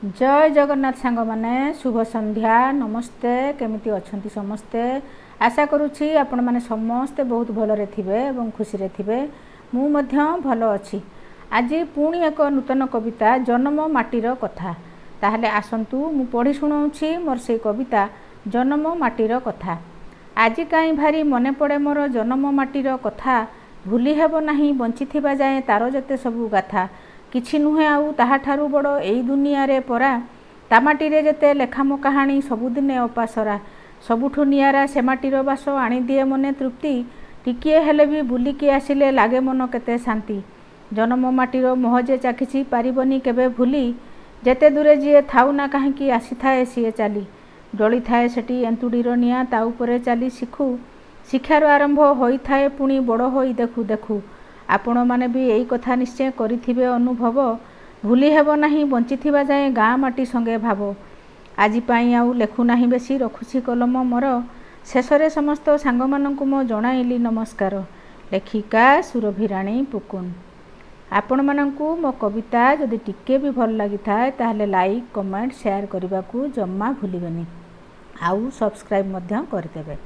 जय जगन्नाथ सांग माने शुभ संध्या नमस्ते केमिति अछंती समस्ते आशा करुछि आपण माने समस्ते बहुत भलरे थिबे एवं खुशी रे थिबे मु मध्य भल अछि। आज पुणी एक नूतन कविता जन्म माटीर कथा ताहले आसंतु मु पढ़ी सुनाउछि मोर से कविता जन्म माटीर कथा। आज काई भारी मने पड़े मोर जन्म माटीर कथा भूली हेबो नाही बंचिथिबा जाए तार जते सबु गाथा किछि नुहे आउ ताहा ठारू बड़ एई दुनिया रे परा तामाटी रे जते लेखामो कहानी सबुदिने अपासरा सबुठु नियारा से माटीर बास आनी दिए मने तृप्ति टिकिए हेले भी बुलिकी आसिले लागे मन केते शांति जन्म माटीर मोहजे चाखिछि पारिबनी केबे भूली जेते दूरे जिए थाउ ना काहेकि आसी थाए सिए चाली जली थाए सेठी एंतुडीर निया ता उपरे चाली शिखु शिक्षार आरंभ होई थाए पुणी बड़ होई देखु देखु आपण माने भी यही कथा निश्चय करिथिबे अनुभव भूली हेबो नाही बंचिथिबा जाए गाँ माटी संगे भाव आज पाई आउ लेखु नाही बेसी रखुछि कलम मोर शेषरे समस्त सांग मानकु मो जणाइली नमस्कार। लेखिका सुरभि राणी पुकुन। आपण मानकु मो कविता जदि टिके भी भल लागि थाए ताहले लाइक कमेंट शेयर करबाकू जम्मा भूलिबेनी आउ सब्सक्राइब मध्य करदेबे।